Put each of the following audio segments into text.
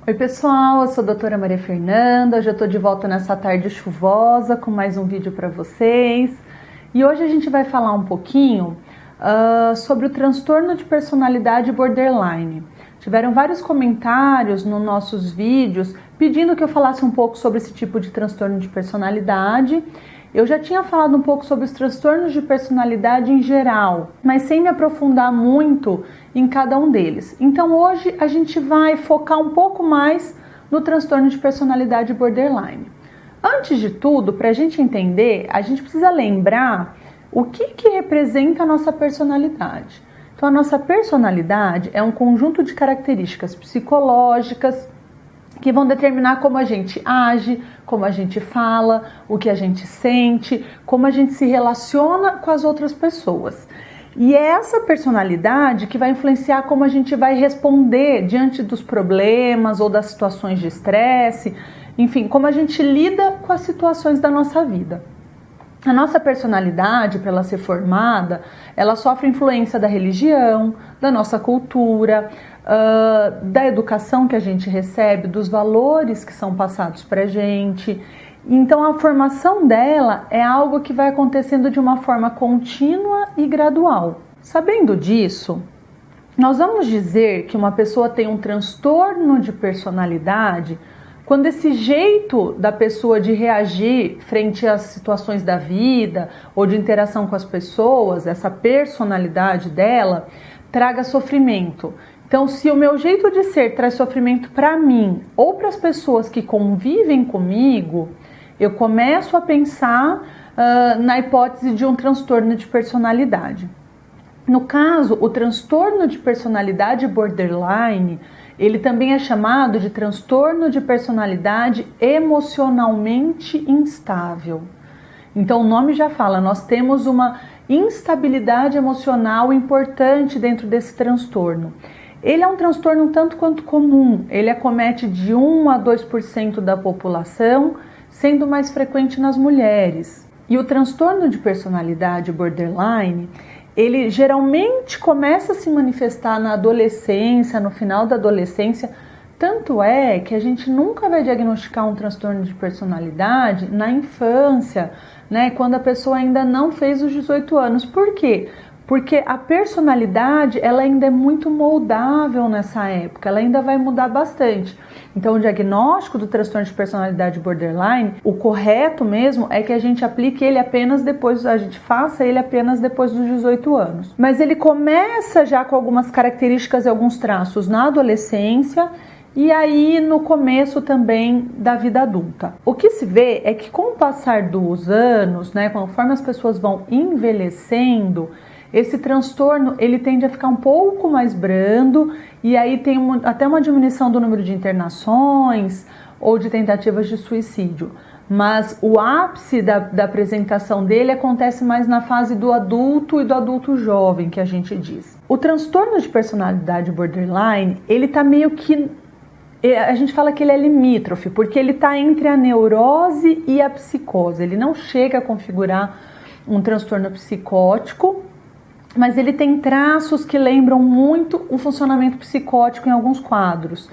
Oi pessoal, eu sou a doutora Maria Fernanda, hoje eu estou de volta nessa tarde chuvosa com mais um vídeo para vocês. E hoje a gente vai falar um pouquinho sobre o transtorno de personalidade borderline. Tiveram vários comentários nos nossos vídeos pedindo que eu falasse um pouco sobre esse tipo de transtorno de personalidade. Eu já tinha falado um pouco sobre os transtornos de personalidade em geral, mas sem me aprofundar muito em cada um deles. Então hoje a gente vai focar um pouco mais no transtorno de personalidade borderline. Antes de tudo, para a gente entender, a gente precisa lembrar o que representa a nossa personalidade. Então a nossa personalidade é um conjunto de características psicológicas que vão determinar como a gente age, como a gente fala, o que a gente sente, como a gente se relaciona com as outras pessoas. E é essa personalidade que vai influenciar como a gente vai responder diante dos problemas ou das situações de estresse, enfim, como a gente lida com as situações da nossa vida. A nossa personalidade, para ela ser formada, ela sofre influência da religião, da nossa cultura, da educação que a gente recebe, dos valores que são passados para a gente. Então a formação dela é algo que vai acontecendo de uma forma contínua e gradual. Sabendo disso, nós vamos dizer que uma pessoa tem um transtorno de personalidade quando esse jeito da pessoa de reagir frente às situações da vida ou de interação com as pessoas, essa personalidade dela, traga sofrimento. Então, se o meu jeito de ser traz sofrimento para mim ou para as pessoas que convivem comigo, eu começo a pensar na hipótese de um transtorno de personalidade. No caso, o transtorno de personalidade borderline, ele também é chamado de transtorno de personalidade emocionalmente instável. Então, o nome já fala, nós temos uma instabilidade emocional importante dentro desse transtorno. Ele é um transtorno tanto quanto comum, ele acomete de 1 a 2% da população, sendo mais frequente nas mulheres. E o transtorno de personalidade borderline, ele geralmente começa a se manifestar na adolescência, no final da adolescência, tanto é que a gente nunca vai diagnosticar um transtorno de personalidade na infância, né, quando a pessoa ainda não fez os 18 anos. Por quê? Porque a personalidade ela ainda é muito moldável nessa época, ela ainda vai mudar bastante. Então o diagnóstico do transtorno de personalidade borderline, o correto mesmo é que a gente aplique ele apenas depois, a gente faça ele apenas depois dos 18 anos. Mas ele começa já com algumas características e alguns traços na adolescência e aí no começo também da vida adulta. O que se vê é que com o passar dos anos, né, conforme as pessoas vão envelhecendo, esse transtorno ele tende a ficar um pouco mais brando e aí tem até uma diminuição do número de internações ou de tentativas de suicídio. Mas o ápice da apresentação dele acontece mais na fase do adulto e do adulto jovem, que a gente diz. O transtorno de personalidade borderline, ele tá meio que... A gente fala que ele é limítrofe, porque ele tá entre a neurose e a psicose. Ele não chega a configurar um transtorno psicótico, mas ele tem traços que lembram muito o funcionamento psicótico em alguns quadros.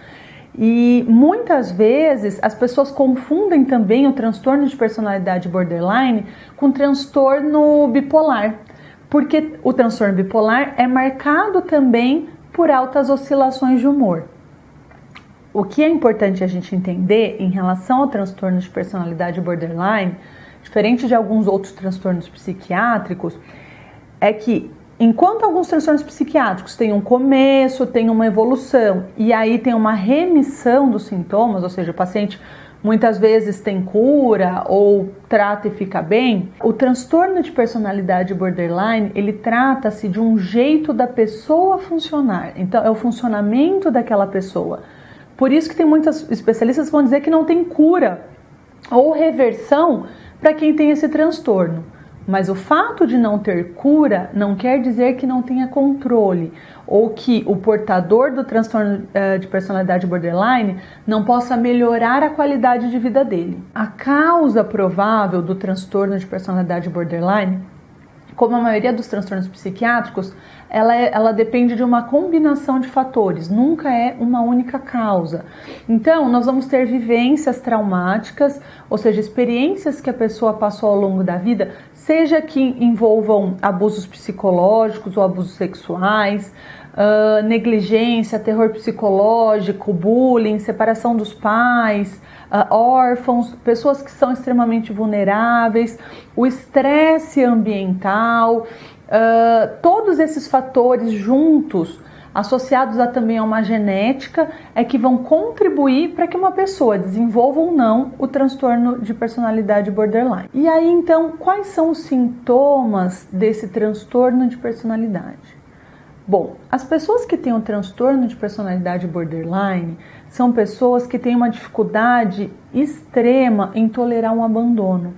E muitas vezes as pessoas confundem também o transtorno de personalidade borderline com transtorno bipolar, porque o transtorno bipolar é marcado também por altas oscilações de humor. O que é importante a gente entender em relação ao transtorno de personalidade borderline, diferente de alguns outros transtornos psiquiátricos, é que enquanto alguns transtornos psiquiátricos têm um começo, têm uma evolução e aí tem uma remissão dos sintomas, ou seja, o paciente muitas vezes tem cura ou trata e fica bem, o transtorno de personalidade borderline, ele trata-se de um jeito da pessoa funcionar. Então, é o funcionamento daquela pessoa. Por isso que tem muitos especialistas que vão dizer que não tem cura ou reversão para quem tem esse transtorno. Mas o fato de não ter cura não quer dizer que não tenha controle ou que o portador do transtorno de personalidade borderline não possa melhorar a qualidade de vida dele. A causa provável do transtorno de personalidade borderline como a maioria dos transtornos psiquiátricos, ela depende de uma combinação de fatores, nunca é uma única causa. Então, nós vamos ter vivências traumáticas, ou seja, experiências que a pessoa passou ao longo da vida, seja que envolvam abusos psicológicos ou abusos sexuais, negligência, terror psicológico, bullying, separação dos pais, órfãos, pessoas que são extremamente vulneráveis, o estresse ambiental, todos esses fatores juntos, associados também a uma genética, é que vão contribuir para que uma pessoa desenvolva ou não o transtorno de personalidade borderline. E aí, então, quais são os sintomas desse transtorno de personalidade? Bom, as pessoas que têm o transtorno de personalidade borderline são pessoas que têm uma dificuldade extrema em tolerar um abandono.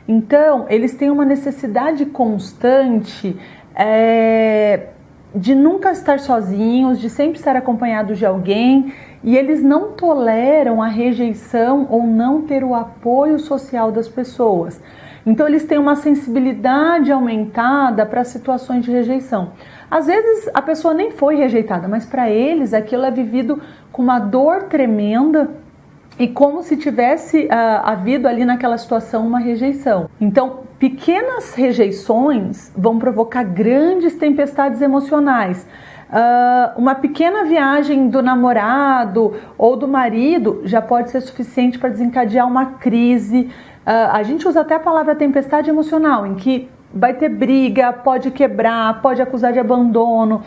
Então, eles têm uma necessidade constante de nunca estar sozinhos, de sempre estar acompanhados de alguém, e eles não toleram a rejeição ou não ter o apoio social das pessoas. Então, eles têm uma sensibilidade aumentada para situações de rejeição. Às vezes, a pessoa nem foi rejeitada, mas para eles aquilo é vivido com uma dor tremenda e como se tivesse havido ali naquela situação uma rejeição. Então, pequenas rejeições vão provocar grandes tempestades emocionais. Uma pequena viagem do namorado ou do marido já pode ser suficiente para desencadear uma crise. A gente usa até a palavra tempestade emocional, em que vai ter briga, pode quebrar, pode acusar de abandono,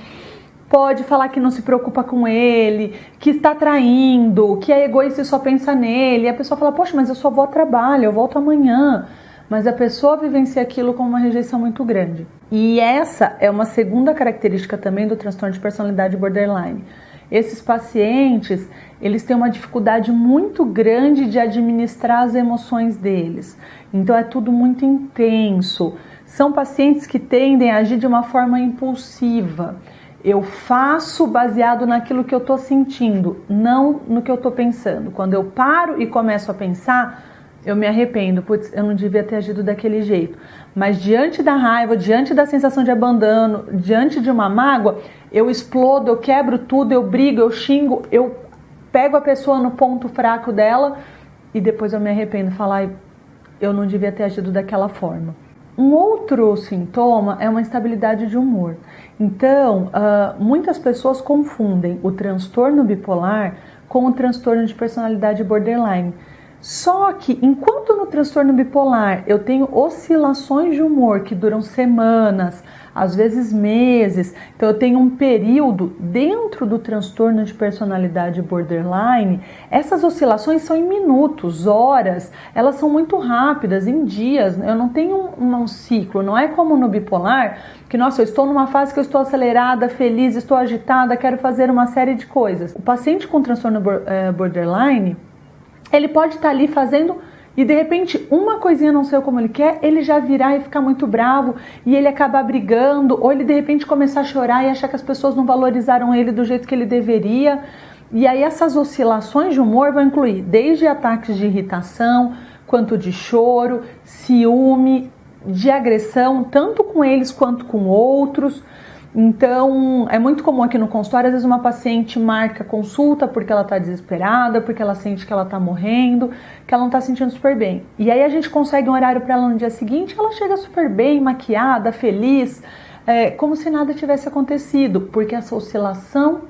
pode falar que não se preocupa com ele, que está traindo, que é egoísta e só pensa nele. E a pessoa fala, poxa, mas eu só vou ao trabalho, eu volto amanhã. Mas a pessoa vivencia aquilo com uma rejeição muito grande. E essa é uma segunda característica também do transtorno de personalidade borderline. Esses pacientes, eles têm uma dificuldade muito grande de administrar as emoções deles. Então é tudo muito intenso. São pacientes que tendem a agir de uma forma impulsiva. Eu faço baseado naquilo que eu estou sentindo, não no que eu estou pensando. Quando eu paro e começo a pensar, eu me arrependo, putz, eu não devia ter agido daquele jeito. Mas diante da raiva, diante da sensação de abandono, diante de uma mágoa, eu explodo, eu quebro tudo, eu brigo, eu xingo, eu pego a pessoa no ponto fraco dela e depois eu me arrependo, falar, eu não devia ter agido daquela forma. Um outro sintoma é uma instabilidade de humor. Então, muitas pessoas confundem o transtorno bipolar com o transtorno de personalidade borderline. Só que, enquanto no transtorno bipolar eu tenho oscilações de humor que duram semanas, às vezes meses, então eu tenho um período dentro do transtorno de personalidade borderline, essas oscilações são em minutos, horas, elas são muito rápidas, em dias, eu não tenho um ciclo, não é como no bipolar, que nossa, eu estou numa fase que eu estou acelerada, feliz, estou agitada, quero fazer uma série de coisas. O paciente com transtorno borderline, ele pode estar ali fazendo e de repente uma coisinha não saiu como ele quer, ele já virar e ficar muito bravo e ele acabar brigando, ou ele de repente começar a chorar e achar que as pessoas não valorizaram ele do jeito que ele deveria. E aí essas oscilações de humor vão incluir desde ataques de irritação, quanto de choro, ciúme, de agressão, tanto com eles quanto com outros. Então, é muito comum aqui no consultório, às vezes uma paciente marca consulta porque ela está desesperada, porque ela sente que ela está morrendo, que ela não está se sentindo super bem. E aí a gente consegue um horário para ela no dia seguinte, ela chega super bem, maquiada, feliz, como se nada tivesse acontecido, porque essa oscilação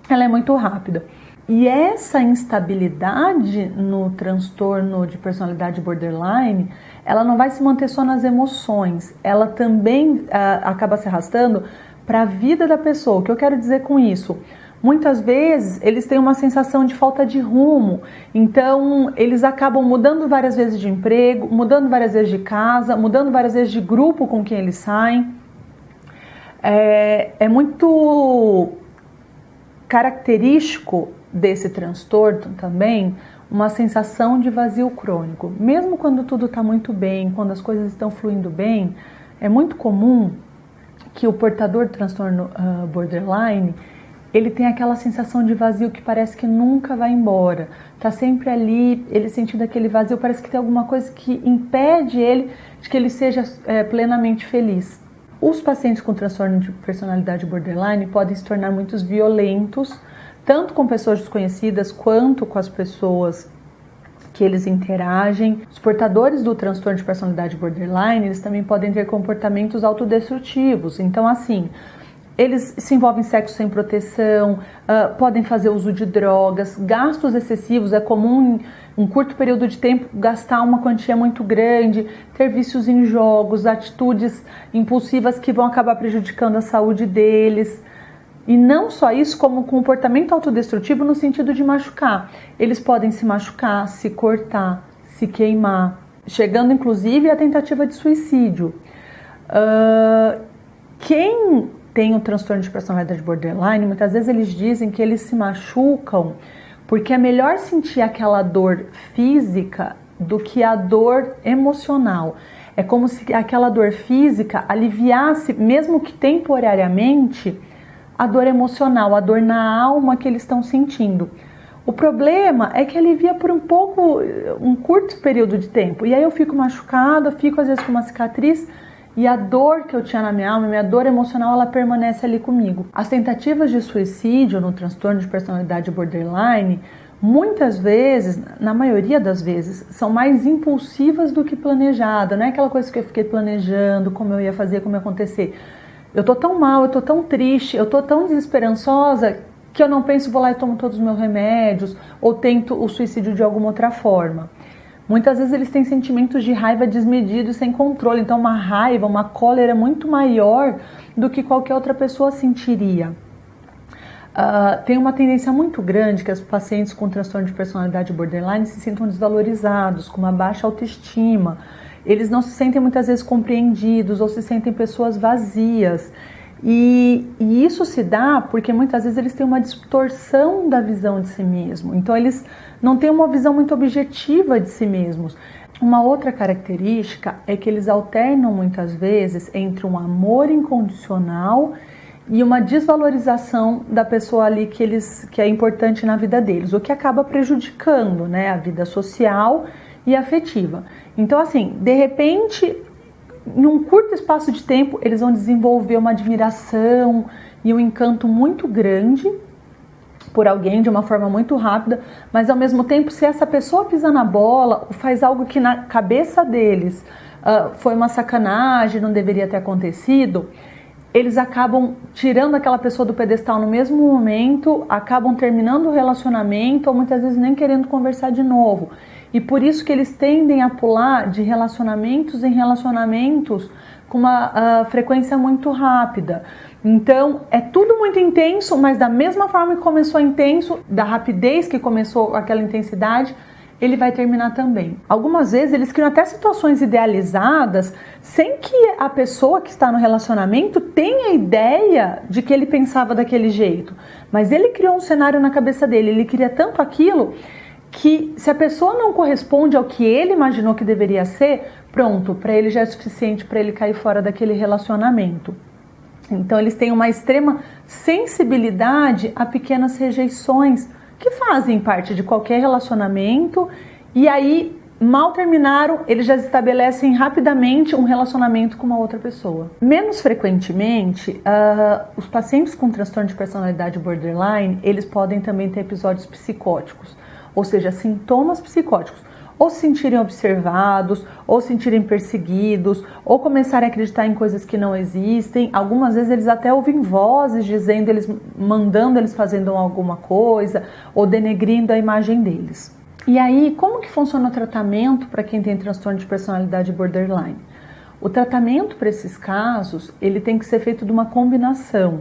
ela é muito rápida. E essa instabilidade no transtorno de personalidade borderline, ela não vai se manter só nas emoções, ela também acaba se arrastando para a vida da pessoa. O que eu quero dizer com isso? Muitas vezes eles têm uma sensação de falta de rumo, então eles acabam mudando várias vezes de emprego, mudando várias vezes de casa, mudando várias vezes de grupo com quem eles saem. É muito característico desse transtorno também uma sensação de vazio crônico. Mesmo quando tudo está muito bem, quando as coisas estão fluindo bem, é muito comum que o portador do transtorno borderline, ele tem aquela sensação de vazio que parece que nunca vai embora. Tá sempre ali, ele sentindo aquele vazio, parece que tem alguma coisa que impede ele de que ele seja plenamente feliz. os pacientes com transtorno de personalidade borderline podem se tornar muito violentos, tanto com pessoas desconhecidas quanto com as pessoas que eles interagem. Os portadores do transtorno de personalidade borderline, eles também podem ter comportamentos autodestrutivos. Então, assim, eles se envolvem em sexo sem proteção, podem fazer uso de drogas, gastos excessivos. É comum em um curto período de tempo gastar uma quantia muito grande, ter vícios em jogos, atitudes impulsivas que vão acabar prejudicando a saúde deles. E não só isso, como comportamento autodestrutivo no sentido de machucar. Eles podem se machucar, se cortar, se queimar, chegando inclusive à tentativa de suicídio. Quem tem o transtorno de personalidade borderline, muitas vezes eles dizem que eles se machucam porque é melhor sentir aquela dor física do que a dor emocional. É como se aquela dor física aliviasse, mesmo que temporariamente, a dor emocional, a dor na alma que eles estão sentindo. O problema é que alivia por um curto período de tempo. E aí eu fico machucada, fico às vezes com uma cicatriz, e a dor que eu tinha na minha alma, minha dor emocional, ela permanece ali comigo. As tentativas de suicídio no transtorno de personalidade borderline, muitas vezes, na maioria das vezes, são mais impulsivas do que planejadas. Não é aquela coisa que eu fiquei planejando, como eu ia fazer, como ia acontecer. Eu tô tão mal, eu tô tão triste, eu tô tão desesperançosa que eu não penso, vou lá e tomo todos os meus remédios ou tento o suicídio de alguma outra forma. Muitas vezes eles têm sentimentos de raiva desmedidos, sem controle. Então uma raiva, uma cólera muito maior do que qualquer outra pessoa sentiria. Tem uma tendência muito grande que os pacientes com transtorno de personalidade borderline se sintam desvalorizados, com uma baixa autoestima. Eles não se sentem muitas vezes compreendidos ou se sentem pessoas vazias. E isso se dá porque muitas vezes eles têm uma distorção da visão de si mesmo. Então eles não têm uma visão muito objetiva de si mesmos. Uma outra característica é que eles alternam muitas vezes entre um amor incondicional e uma desvalorização da pessoa ali que é importante na vida deles, o que acaba prejudicando, né, a vida social e afetiva. Então, assim, de repente, num curto espaço de tempo, eles vão desenvolver uma admiração e um encanto muito grande por alguém de uma forma muito rápida, mas ao mesmo tempo, se essa pessoa pisa na bola, faz algo que na cabeça deles foi uma sacanagem, não deveria ter acontecido, eles acabam tirando aquela pessoa do pedestal no mesmo momento, acabam terminando o relacionamento ou muitas vezes nem querendo conversar de novo. E por isso que eles tendem a pular de relacionamentos em relacionamentos com uma frequência muito rápida. Então, é tudo muito intenso, mas da mesma forma que começou intenso, da rapidez que começou aquela intensidade, ele vai terminar também. Algumas vezes eles criam até situações idealizadas sem que a pessoa que está no relacionamento tenha ideia de que ele pensava daquele jeito. Mas ele criou um cenário na cabeça dele, ele queria tanto aquilo que se a pessoa não corresponde ao que ele imaginou que deveria ser, pronto, para ele já é suficiente para ele cair fora daquele relacionamento. Então eles têm uma extrema sensibilidade a pequenas rejeições que fazem parte de qualquer relacionamento, e aí, mal terminaram, eles já estabelecem rapidamente um relacionamento com uma outra pessoa. Menos frequentemente, os pacientes com transtorno de personalidade borderline, eles podem também ter episódios psicóticos, ou seja, sintomas psicóticos, ou se sentirem observados, ou se sentirem perseguidos, ou começarem a acreditar em coisas que não existem. Algumas vezes eles até ouvem vozes dizendo, mandando eles fazendo alguma coisa, ou denegrindo a imagem deles. E aí, como que funciona o tratamento para quem tem transtorno de personalidade borderline? O tratamento para esses casos, ele tem que ser feito de uma combinação.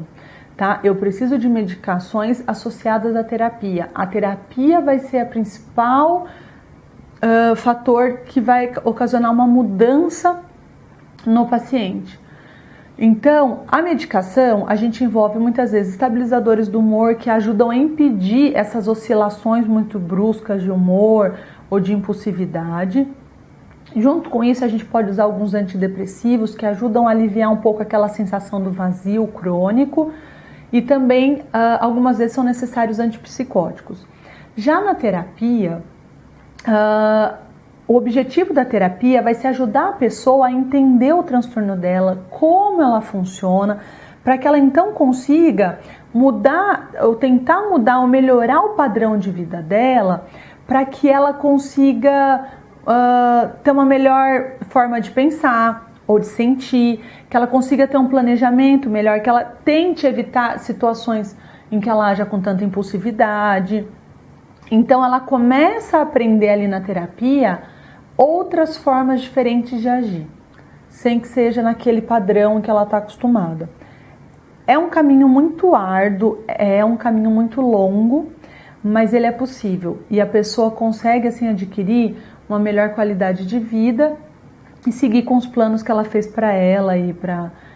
Tá? Eu preciso de medicações associadas à terapia. A terapia vai ser a principal fator que vai ocasionar uma mudança no paciente. Então, a medicação, a gente envolve muitas vezes estabilizadores do humor que ajudam a impedir essas oscilações muito bruscas de humor ou de impulsividade. Junto com isso, a gente pode usar alguns antidepressivos que ajudam a aliviar um pouco aquela sensação do vazio crônico, e também algumas vezes são necessários antipsicóticos. Já na terapia, o objetivo da terapia vai ser ajudar a pessoa a entender o transtorno dela, como ela funciona, para que ela então consiga mudar, ou tentar mudar ou melhorar o padrão de vida dela, para que ela consiga ter uma melhor forma de pensar ou de sentir, que ela consiga ter um planejamento melhor, que ela tente evitar situações em que ela haja com tanta impulsividade. Então ela começa a aprender ali na terapia outras formas diferentes de agir, sem que seja naquele padrão que ela está acostumada. É um caminho muito árduo, é um caminho muito longo, mas ele é possível e a pessoa consegue assim adquirir uma melhor qualidade de vida e seguir com os planos que ela fez para ela e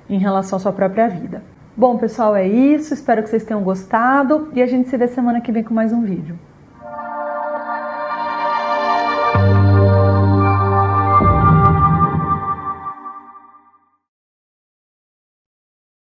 em relação à sua própria vida. Bom, pessoal, é isso. Espero que vocês tenham gostado e a gente se vê semana que vem com mais um vídeo.